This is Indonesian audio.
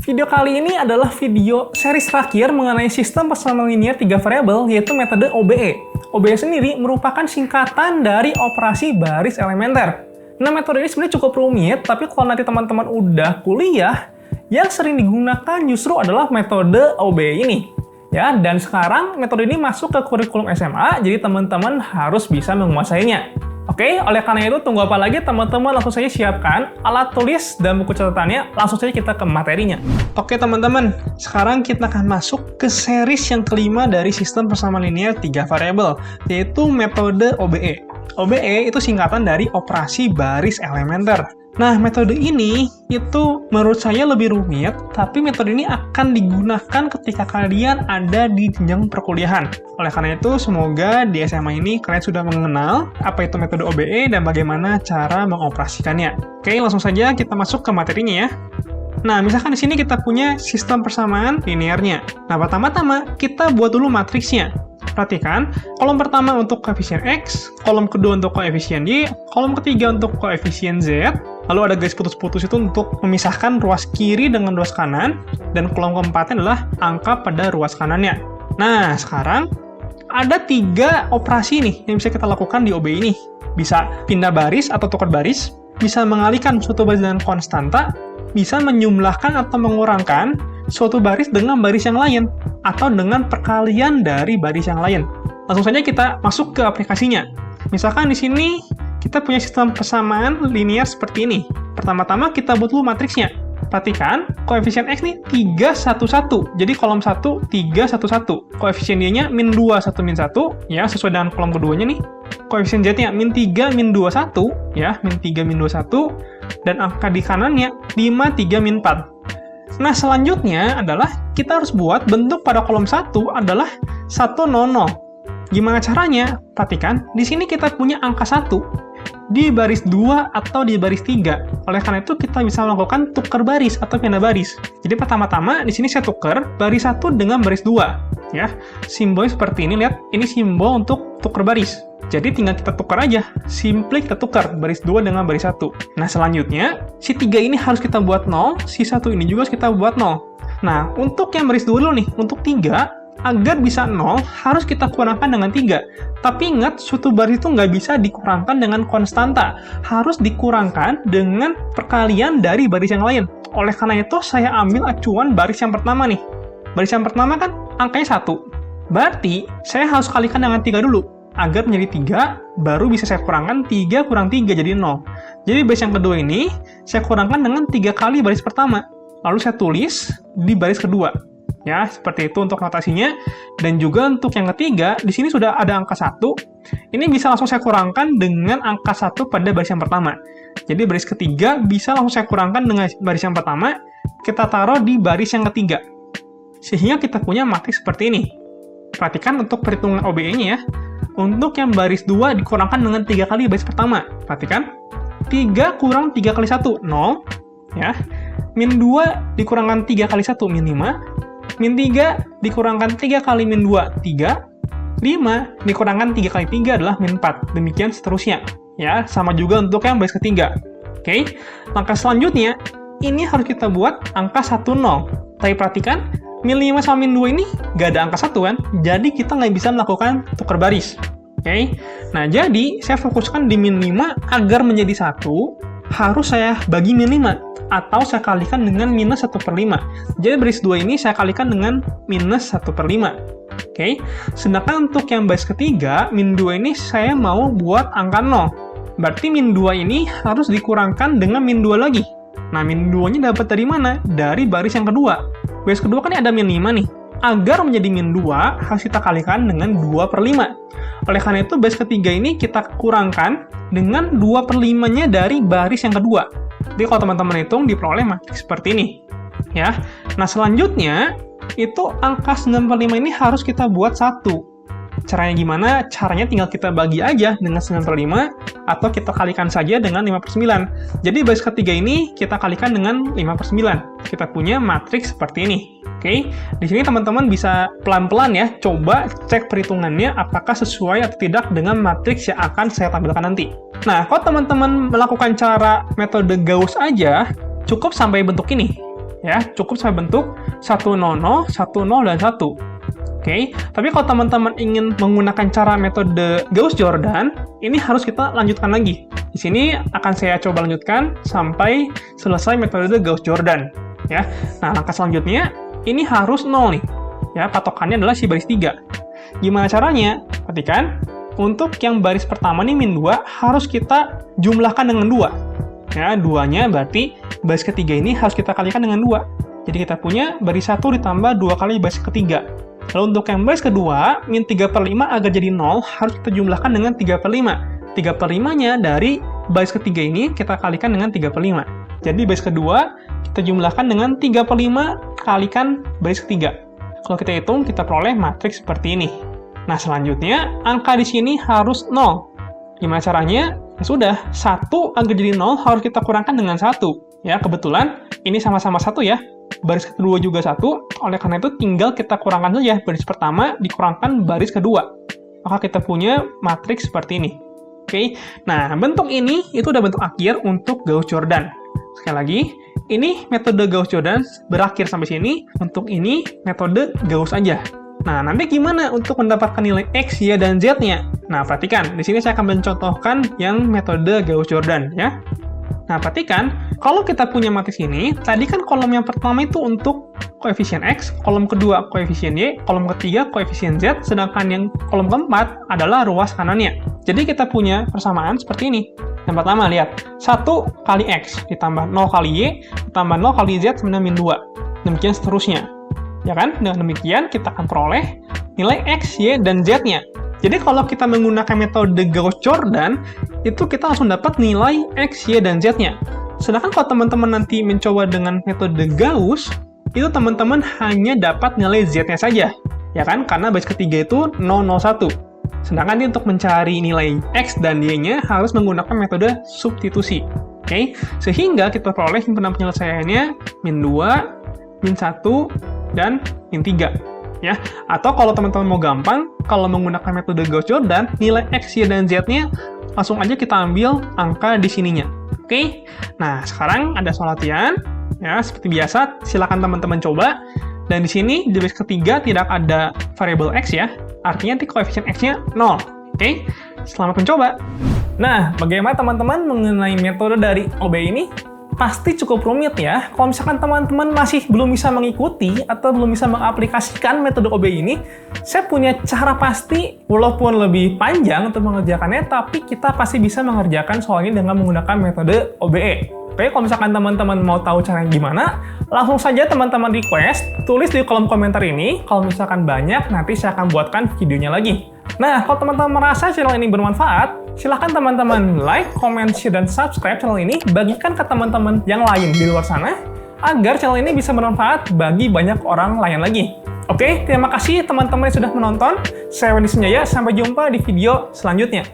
Video kali ini adalah video series terakhir mengenai sistem persamaan linear 3 variabel, yaitu metode OBE. OBE sendiri merupakan singkatan dari operasi baris elementer. Nah, metode ini sebenarnya cukup rumit, tapi kalau nanti teman-teman udah kuliah, yang sering digunakan justru adalah metode OBE ini. Ya, dan sekarang metode ini masuk ke kurikulum SMA, jadi teman-teman harus bisa menguasainya. Oke, oleh karena itu tunggu apa lagi, teman-teman langsung saja siapkan alat tulis dan buku catatannya, langsung saja kita ke materinya. Oke teman-teman, sekarang kita akan masuk ke series yang kelima dari sistem persamaan linear 3 variabel, yaitu metode OBE. OBE itu singkatan dari operasi baris elementer. Nah, metode ini itu menurut saya lebih rumit, tapi metode ini akan digunakan ketika kalian ada di jenjang perkuliahan. Oleh karena itu, semoga di SMA ini kalian sudah mengenal apa itu metode OBE dan bagaimana cara mengoperasikannya. Oke, langsung saja kita masuk ke materinya ya. Nah, misalkan di sini kita punya sistem persamaan linearnya. Nah, pertama-tama kita buat dulu matriksnya. Perhatikan, kolom pertama untuk koefisien X, kolom kedua untuk koefisien Y, kolom ketiga untuk koefisien Z, lalu ada garis putus-putus itu untuk memisahkan ruas kiri dengan ruas kanan, dan kolom keempatnya adalah angka pada ruas kanannya. Nah, sekarang ada 3 operasi nih yang bisa kita lakukan di OBE ini. Bisa pindah baris atau tukar baris, bisa mengalihkan suatu baris dengan konstanta, bisa menjumlahkan atau mengurangkan suatu baris dengan baris yang lain, atau dengan perkalian dari baris yang lain. Langsung saja kita masuk ke aplikasinya. Misalkan di sini kita punya sistem persamaan linear seperti ini. Pertama-tama kita buat dulu matriksnya. Perhatikan, koefisien X nih 3, 1, 1. Jadi kolom 1, 3, 1, 1. Koefisien Y-nya min 2, 1, min 1. Ya, sesuai dengan kolom keduanya nih. Koefisien Z-nya min 3, min 2, 1. Ya, min 3, min 2, 1. Dan angka di kanannya 5, 3, min 4. Nah, selanjutnya adalah kita harus buat bentuk pada kolom 1 adalah 1, 0, 0. Gimana caranya? Perhatikan, di sini kita punya angka 1 di baris 2 atau di baris 3. Oleh karena itu, kita bisa melakukan tukar baris atau pindah baris. Jadi pertama-tama, di sini saya tukar baris 1 dengan baris 2. Ya, simbolnya seperti ini, lihat. Ini simbol untuk tukar baris. Jadi tinggal kita tukar aja, simply kita tukar baris 2 dengan baris 1. Nah, selanjutnya, si 3 ini harus kita buat 0, si 1 ini juga harus kita buat 0. Nah, untuk yang baris 2 dulu nih, untuk 3, agar bisa 0, harus kita kurangkan dengan 3. Tapi ingat, suatu baris itu nggak bisa dikurangkan dengan konstanta, harus dikurangkan dengan perkalian dari baris yang lain. Oleh karena itu, saya ambil acuan baris yang pertama nih. Baris yang pertama kan angkanya 1. Berarti, saya harus kalikan dengan 3 dulu. Agar menjadi 3, baru bisa saya kurangkan 3 kurang 3 jadi 0. Jadi baris yang kedua ini, saya kurangkan dengan 3 kali baris pertama. Lalu saya tulis di baris kedua. Ya, seperti itu untuk notasinya. Dan juga untuk yang ketiga, di sini sudah ada angka 1. Ini bisa langsung saya kurangkan dengan angka 1 pada baris yang pertama. Jadi baris ketiga bisa langsung saya kurangkan dengan baris yang pertama, kita taruh di baris yang ketiga. Sehingga kita punya matriks seperti ini. Perhatikan untuk perhitungan OBE-nya ya. Untuk yang baris 2 dikurangkan dengan 3 kali baris pertama. Perhatikan. 3 kurang 3 kali 1, 0. Ya. Min 2 dikurangkan 3 kali 1, min 5. Min 3 dikurangkan 3 kali min 2, 3. 5 dikurangkan 3 kali 3 adalah min 4. Demikian seterusnya. Ya, sama juga untuk yang baris ketiga. Oke. Langkah selanjutnya, ini harus kita buat angka 1, 0. Tapi perhatikan, min 5 sama min 2 ini nggak ada angka 1 kan? Jadi kita nggak bisa melakukan tukar baris. Oke? Nah, jadi saya fokuskan di min 5 agar menjadi 1, harus saya bagi min 5. Atau saya kalikan dengan minus 1/5. Jadi baris 2 ini saya kalikan dengan minus 1/5. Oke? Sedangkan untuk yang baris ketiga, min 2 ini saya mau buat angka 0. Berarti min 2 ini harus dikurangkan dengan min 2 lagi. Nah, min 2-nya dapat dari mana? Dari baris yang kedua. Baris kedua kan ada min 5 nih. Agar menjadi min 2, harus kita kalikan dengan 2/5. Oleh karena itu, baris ketiga ini kita kurangkan dengan 2/5-nya dari baris yang kedua. Jadi kalau teman-teman hitung, diperoleh matriks seperti ini. Ya. Nah, selanjutnya, itu angka 9/5 ini harus kita buat 1. Caranya gimana? Caranya tinggal kita bagi aja dengan 9/5, atau kita kalikan saja dengan 5/9. Jadi baris ketiga ini kita kalikan dengan 5/9. Kita punya matriks seperti ini. Oke, di sini teman-teman bisa pelan-pelan ya, coba cek perhitungannya apakah sesuai atau tidak dengan matriks yang akan saya tampilkan nanti. Nah, kalau teman-teman melakukan cara metode Gauss aja, cukup sampai bentuk ini. Ya, cukup saya bentuk 100, 10, dan 1. Oke, tapi kalau teman-teman ingin menggunakan cara metode Gauss-Jordan, ini harus kita lanjutkan lagi. Di sini akan saya coba lanjutkan sampai selesai metode Gauss-Jordan. Ya, nah langkah selanjutnya, ini harus 0 nih. Ya, patokannya adalah si baris 3. Gimana caranya? Perhatikan, untuk yang baris pertama nih min 2, harus kita jumlahkan dengan 2. Ya, 2-nya berarti baris ketiga ini harus kita kalikan dengan 2. Jadi kita punya baris 1 ditambah 2 kali baris ketiga. Lalu untuk yang baris kedua, min 3/5 agar jadi 0, harus kita jumlahkan dengan 3/5. 3/5-nya dari baris ketiga ini kita kalikan dengan 3/5. Jadi baris kedua, kita jumlahkan dengan 3/5 kalikan baris ketiga. Kalau kita hitung, kita peroleh matriks seperti ini. Nah, selanjutnya, angka di sini harus 0. Gimana caranya? Ya sudah, 1 agar jadi 0 harus kita kurangkan dengan 1. Ya, kebetulan ini sama-sama 1 ya. Baris kedua juga 1, oleh karena itu tinggal kita kurangkan saja baris pertama dikurangkan baris kedua. Maka kita punya matriks seperti ini. Oke, nah bentuk ini itu udah bentuk akhir untuk Gauss-Jordan. Sekali lagi, ini metode Gauss-Jordan berakhir sampai sini, untuk ini metode Gauss aja. Nah, nanti gimana untuk mendapatkan nilai X, Y, dan Z-nya? Nah, perhatikan, di sini saya akan mencontohkan yang metode Gauss-Jordan ya. Nah, perhatikan, kalau kita punya matriks ini, tadi kan kolom yang pertama itu untuk koefisien X, kolom kedua koefisien Y, kolom ketiga koefisien Z, sedangkan yang kolom keempat adalah ruas kanannya. Jadi kita punya persamaan seperti ini. Yang pertama, lihat, 1 kali X ditambah 0 kali Y, ditambah 0 kali Z sama min 2. Demikian seterusnya. Ya kan? Dengan demikian, kita akan peroleh nilai X, Y, dan Z-nya. Jadi kalau kita menggunakan metode Gauss-Jordan, itu kita langsung dapat nilai X, Y, dan Z-nya. Sedangkan kalau teman-teman nanti mencoba dengan metode Gauss, itu teman-teman hanya dapat nilai Z-nya saja. Ya kan? Karena baris ketiga itu 001. Sedangkan untuk mencari nilai X dan Y-nya harus menggunakan metode substitusi. Oke? Sehingga kita peroleh himpunan penyelesaiannya min 2, min 1, dan min 3. Ya, atau kalau teman-teman mau gampang, kalau menggunakan metode Gauss-Jordan, nilai X, Y, dan Z-nya langsung aja kita ambil angka di sininya. Oke? Nah, sekarang ada soal latihan. Ya, seperti biasa, silakan teman-teman coba. Dan di sini, di baris ketiga tidak ada variabel X ya. Artinya nanti koefisien X-nya 0. Oke? Selamat mencoba. Nah, bagaimana teman-teman mengenai metode dari OB ini? Pasti cukup rumit ya. Kalau misalkan teman-teman masih belum bisa mengikuti atau belum bisa mengaplikasikan metode OB ini, saya punya cara pasti, walaupun lebih panjang untuk mengerjakannya, tapi kita pasti bisa mengerjakan soal ini dengan menggunakan metode OBE. Oke, kalau misalkan teman-teman mau tahu caranya gimana, langsung saja teman-teman request, tulis di kolom komentar ini. Kalau misalkan banyak, nanti saya akan buatkan videonya lagi. Nah, kalau teman-teman merasa channel ini bermanfaat, silahkan teman-teman like, comment, share, dan subscribe channel ini, bagikan ke teman-teman yang lain di luar sana, agar channel ini bisa bermanfaat bagi banyak orang lain lagi. Oke, terima kasih teman-teman yang sudah menonton. Saya Wendy Sunjaya, sampai jumpa di video selanjutnya.